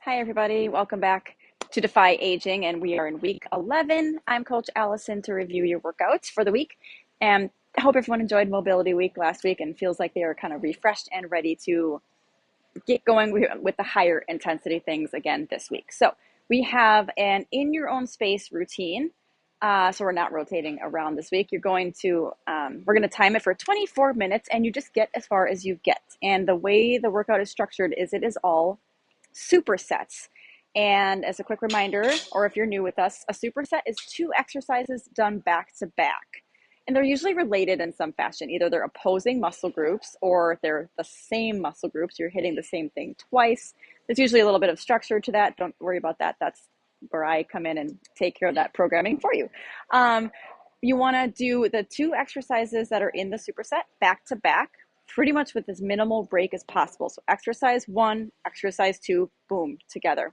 Hi, everybody. Welcome back to Defy Aging, and we are in week 11. I'm Coach Allison to review your workouts for the week, and I hope everyone enjoyed Mobility Week last week and feels like they are kind of refreshed and ready to get going with the higher intensity things again this week. So we have an in your own space routine. So we're not rotating around this week. We're going to time it for 24 minutes, and you just get as far as you get. And the way the workout is structured is it is all supersets. And as a quick reminder, or if you're new with us, a superset is 2 exercises done back to back. And they're usually related in some fashion. Either they're opposing muscle groups or they're the same muscle groups. You're hitting the same thing twice. There's usually a little bit of structure to that. Don't worry about that. That's where I come in and take care of that programming for you. You want to do the 2 exercises that are in the superset back to back, pretty much with as minimal break as possible. So exercise 1, exercise 2, boom, together.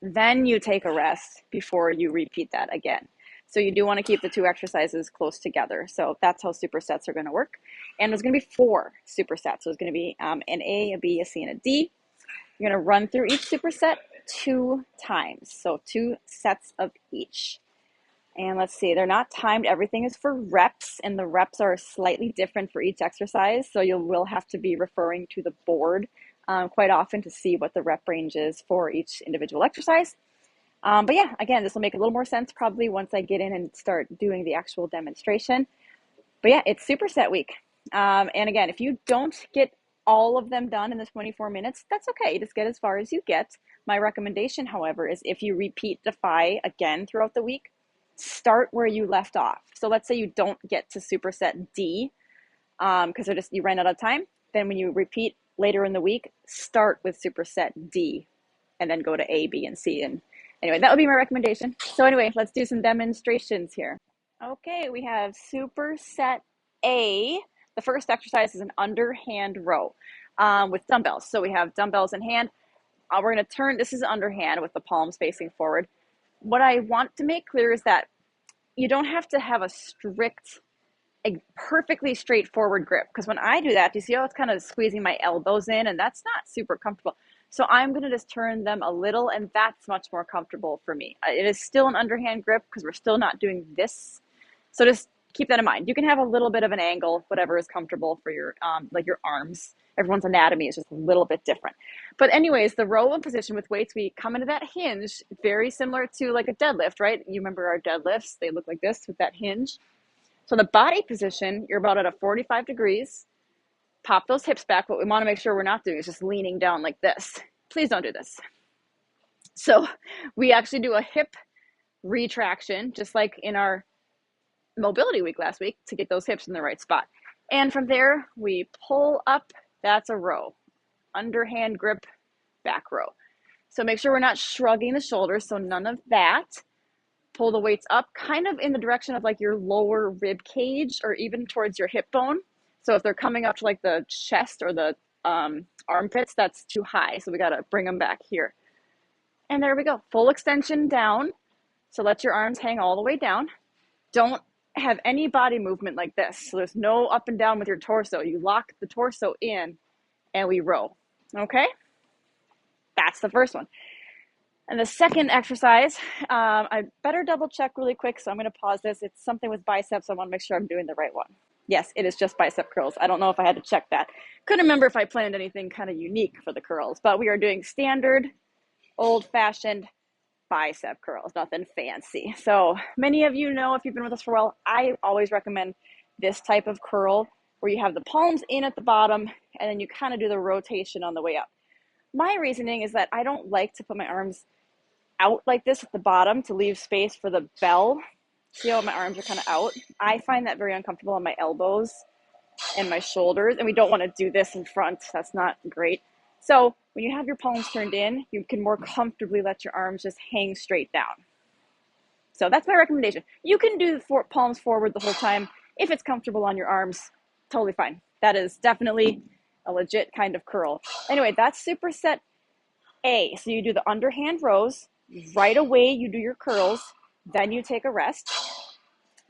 Then you take a rest before you repeat that again. So you do want to keep the 2 exercises close together. So that's how supersets are going to work. And there's going to be 4 supersets. So it's going to be an A, a B, a C, and a D. You're going to run through each superset 2 times. So 2 sets of each. And let's see, they're not timed. Everything is for reps, and the reps are slightly different for each exercise. So you will have to be referring to the board quite often to see what the rep range is for each individual exercise. But yeah, again, this will make a little more sense probably once I get in and start doing the actual demonstration. But yeah, it's superset week. And again, if you don't get all of them done in the 24 minutes, that's okay. Just get as far as you get. My recommendation, however, is if you repeat Defy again throughout the week, start where you left off. So let's say you don't get to superset D because you ran out of time. Then when you repeat later in the week, start with superset D and then go to A, B, and C. And anyway, that would be my recommendation. So anyway, let's do some demonstrations here. Okay, we have superset A. The first exercise is an underhand row with dumbbells. So we have dumbbells in hand. We're going to turn, this is underhand with the palms facing forward. What I want to make clear is that you don't have to have a perfectly straightforward grip. Because when I do that, you see how it's kind of squeezing my elbows in, and that's not super comfortable. So I'm going to just turn them a little, and that's much more comfortable for me. It is still an underhand grip because we're still not doing this. So just keep that in mind. You can have a little bit of an angle, whatever is comfortable for your your arms. Everyone's anatomy is just a little bit different. But anyways, the row and position with weights, we come into that hinge, very similar to like a deadlift, right? You remember our deadlifts, they look like this with that hinge. So the body position, you're about at a 45 degrees. Pop those hips back. What we want to make sure we're not doing is just leaning down like this. Please don't do this. So we actually do a hip retraction, just like in our mobility week last week, to get those hips in the right spot. And from there, we pull up. That's a row. Underhand grip, back row. So make sure we're not shrugging the shoulders, so none of that. Pull the weights up kind of in the direction of like your lower rib cage or even towards your hip bone. So if they're coming up to like the chest or the armpits, that's too high. So we got to bring them back here. And there we go. Full extension down. So let your arms hang all the way down. Don't have any body movement like this. So there's no up and down with your torso. You lock the torso in and we row. Okay? That's the first one. And the second exercise, I better double check really quick, so I'm going to pause this. It's something with biceps. I want to make sure I'm doing the right one. Yes, it is just bicep curls. I don't know if I had to check that. Couldn't remember if I planned anything kind of unique for the curls, but we are doing standard, old-fashioned bicep curls, nothing fancy. So many of you know, if you've been with us for a while, I always recommend this type of curl where you have the palms in at the bottom and then you kind of do the rotation on the way up. My reasoning is that I don't like to put my arms out like this at the bottom to leave space for the bell. See how my arms are kind of out? I find that very uncomfortable on my elbows and my shoulders, and we don't want to do this in front. That's not great. So when you have your palms turned in, you can more comfortably let your arms just hang straight down. So that's my recommendation. You can do the palms forward the whole time. If it's comfortable on your arms, totally fine. That is definitely a legit kind of curl. Anyway, that's superset A. So you do the underhand rows. Right away, you do your curls. Then you take a rest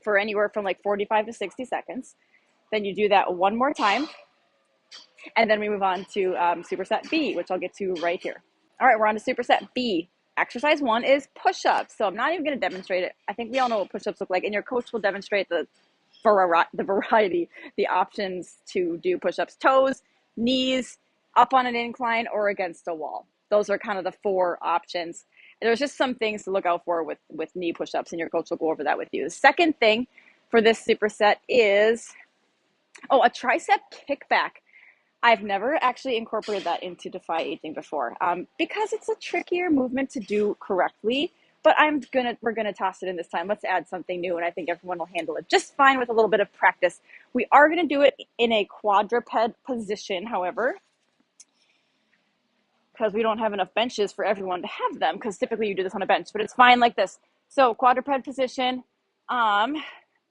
for anywhere from like 45 to 60 seconds. Then you do that one more time. And then we move on to superset B, which I'll get to right here. All right, we're on to superset B. Exercise 1 is push-ups. So I'm not even going to demonstrate it. I think we all know what push-ups look like, and your coach will demonstrate the variety, the options to do push-ups: toes, knees, up on an incline, or against a wall. Those are kind of the 4 options. And there's just some things to look out for with knee push-ups, and your coach will go over that with you. The second thing for this superset is, a tricep kickback. I've never actually incorporated that into Defy Aging before, because it's a trickier movement to do correctly. But we're gonna toss it in this time. Let's add something new, and I think everyone will handle it just fine with a little bit of practice. We are gonna do it in a quadruped position, however, because we don't have enough benches for everyone to have them, because typically you do this on a bench, but it's fine like this. So quadruped position. I'm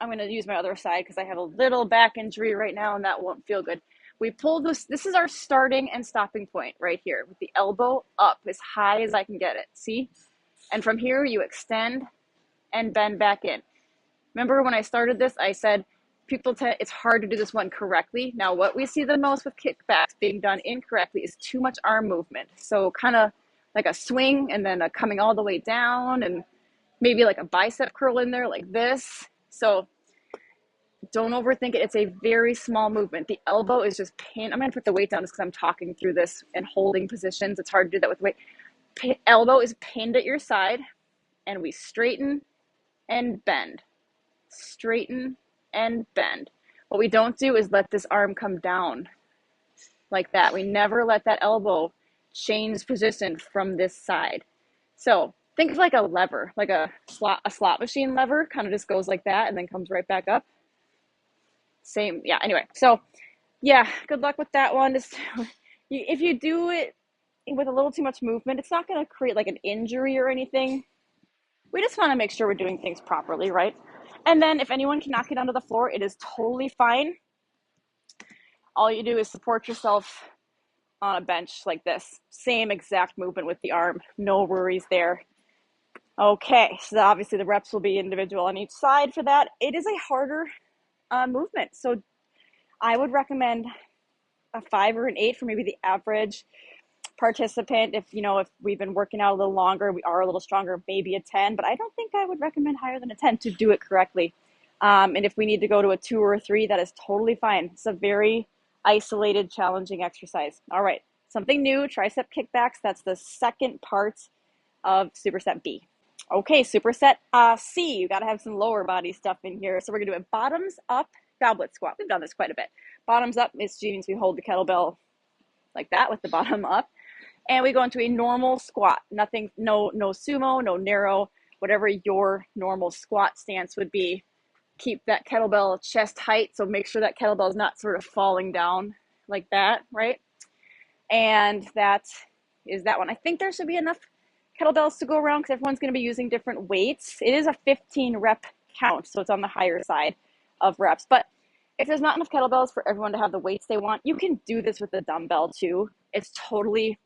gonna use my other side because I have a little back injury right now, and that won't feel good. We pull this is our starting and stopping point right here, with the elbow up as high as I can get it, see? And from here, you extend and bend back in. Remember when I started this, I said it's hard to do this one correctly. Now, what we see the most with kickbacks being done incorrectly is too much arm movement. So kind of like a swing and then a coming all the way down, and maybe like a bicep curl in there like this. So don't overthink it. It's a very small movement. The elbow is just pinned. I'm going to put the weight down just because I'm talking through this and holding positions. It's hard to do that with weight. Elbow is pinned at your side, and we straighten and bend. Straighten and bend. What we don't do is let this arm come down like that. We never let that elbow change position from this side. So think of like a lever, like a slot machine lever, kind of just goes like that and then comes right back up. Same, yeah, anyway. So yeah, good luck with that one. If you do it with a little too much movement, it's not going to create like an injury or anything. We just want to make sure we're doing things properly, right? And then if anyone cannot get onto the floor, it is totally fine. All you do is support yourself on a bench like this. Same exact movement with the arm. No worries there. Okay, so obviously the reps will be individual on each side for that. It is a harder movement. So I would recommend a 5 or an 8 for maybe the average participant. If we've been working out a little longer, we are a little stronger, maybe a 10, but I don't think I would recommend higher than a 10 to do it correctly. And if we need to go to a 2 or a 3, that is totally fine. It's a very isolated, challenging exercise. All right, something new, tricep kickbacks. That's the second part of superset B. Okay, superset C. You got to have some lower body stuff in here. So we're gonna do a bottoms up goblet squat. We've done this quite a bit. Bottoms up means we hold the kettlebell like that with the bottom up. And we go into a normal squat. Nothing, no sumo, no narrow, whatever your normal squat stance would be. Keep that kettlebell chest height. So make sure that kettlebell is not sort of falling down like that, right? And that is that one. I think there should be enough kettlebells to go around because everyone's going to be using different weights. It is a 15 rep count, so it's on the higher side of reps. But if there's not enough kettlebells for everyone to have the weights they want, you can do this with a dumbbell too. It's totally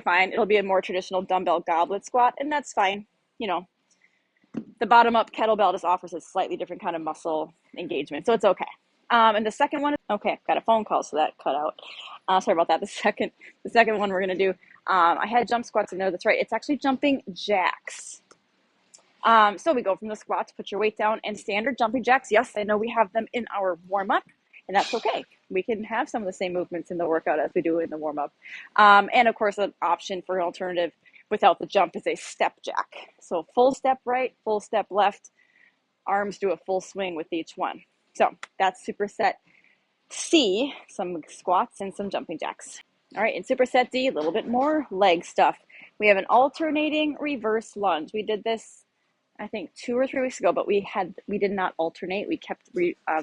fine. It'll be a more traditional dumbbell goblet squat, and that's fine. The bottom up kettlebell just offers a slightly different kind of muscle engagement, so it's okay. And the second one, okay, got a phone call, so that cut out. Sorry about that. The second one we're gonna do, I had jump squats in there. That's right. It's actually jumping jacks. So we go from the squats, put your weight down, and standard jumping jacks. Yes, I know we have them in our warm up, and that's okay. We can have some of the same movements in the workout as we do in the warm up. And of course, an option for an alternative without the jump is a step jack. So full step right, full step left, arms do a full swing with each one. So that's superset C, some squats and some jumping jacks. All right, in superset D, a little bit more leg stuff. We have an alternating reverse lunge. We did this, I think, 2 or 3 weeks ago, but we did not alternate. We kept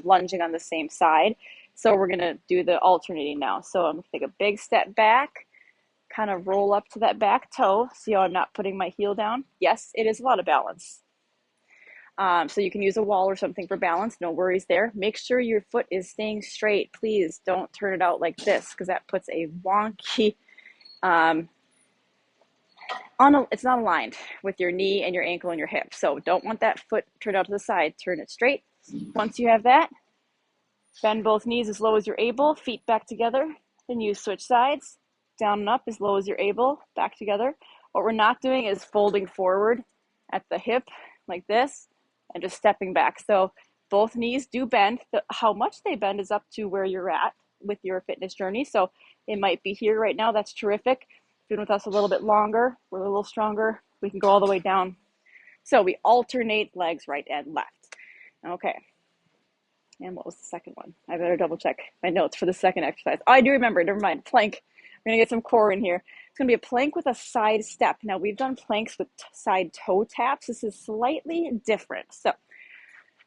lunging on the same side. So we're gonna do the alternating now. So I'm gonna take a big step back, kind of roll up to that back toe. See how I'm not putting my heel down? Yes, it is a lot of balance. So you can use a wall or something for balance. No worries there. Make sure your foot is staying straight. Please don't turn it out like this because that puts a wonky, it's not aligned with your knee and your ankle and your hip. So don't want that foot turned out to the side. Turn it straight. Once you have that, bend both knees as low as you're able. Feet back together. Then you switch sides. down and up as low as you're able, back together. What we're not doing is folding forward at the hip like this and just stepping back. So both knees do bend. How much they bend is up to where you're at with your fitness journey. So it might be here right now. That's terrific. If you've been with us a little bit longer, we're a little stronger, we can go all the way down. So we alternate legs right and left. Okay. And what was the second one? I better double check my notes for the second exercise. Oh, I do remember. Never mind. Plank. We're going to get some core in here. It's going to be a plank with a side step. Now, we've done planks with side toe taps. This is slightly different. So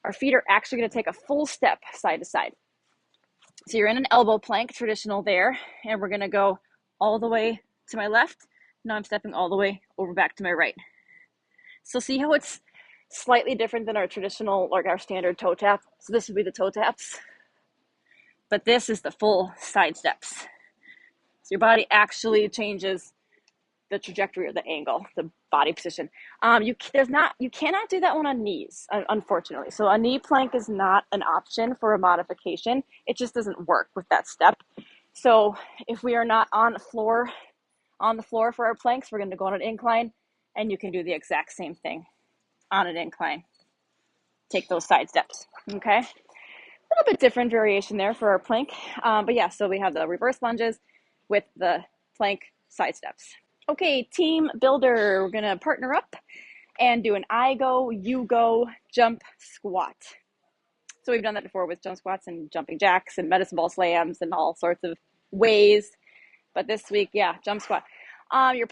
our feet are actually going to take a full step side to side. So you're in an elbow plank, traditional there, and we're going to go all the way to my left. Now I'm stepping all the way over back to my right. So see how it's slightly different than our traditional, like our standard toe tap. So this would be the toe taps, but this is the full side steps. So your body actually changes the trajectory or the angle, the body position. You cannot do that one on knees, unfortunately. So a knee plank is not an option for a modification. It just doesn't work with that step. So if we are not on the floor for our planks, we're going to go on an incline, and you can do the exact same thing on an incline. Take those side steps, okay? A little bit different variation there for our plank. But yeah, so we have the reverse lunges with the plank side steps. Okay, team builder. We're gonna partner up and do an I go, you go, jump squat. So we've done that before with jump squats and jumping jacks and medicine ball slams and all sorts of ways. But this week, yeah, jump squat. Your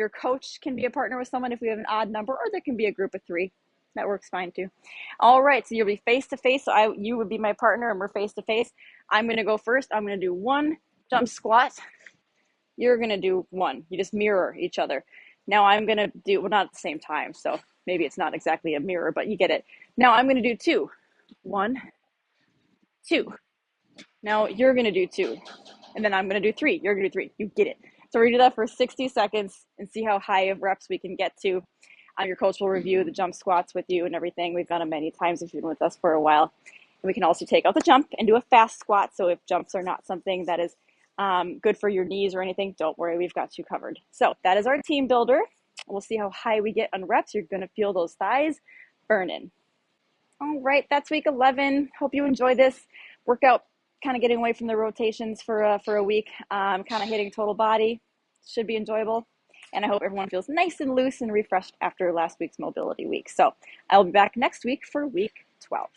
coach can be a partner with someone if we have an odd number, or there can be a group of 3. That works fine too. All right, so you'll be face to face. So you would be my partner, and we're face to face. I'm gonna go first. I'm gonna do 1 jump squat. You're gonna do 1. You just mirror each other. Now I'm gonna do, well, not at the same time, so maybe it's not exactly a mirror, but you get it. Now I'm gonna do 2. 1, 2. Now you're gonna do 2, and then I'm gonna do 3. You're gonna do 3. You get it. So we're gonna do that for 60 seconds and see how high of reps we can get to. Your coach will review the jump squats with you and everything. We've done them many times if you've been with us for a while. And we can also take out the jump and do a fast squat. So if jumps are not something that is good for your knees or anything, don't worry, we've got you covered. So that is our team builder. We'll see how high we get on reps. You're gonna feel those thighs burning. All right, that's week 11. Hope you enjoy this workout. Kind of getting away from the rotations for a week, kind of hitting total body. Should be enjoyable. And I hope everyone feels nice and loose and refreshed after last week's mobility week. So I'll be back next week for week 12.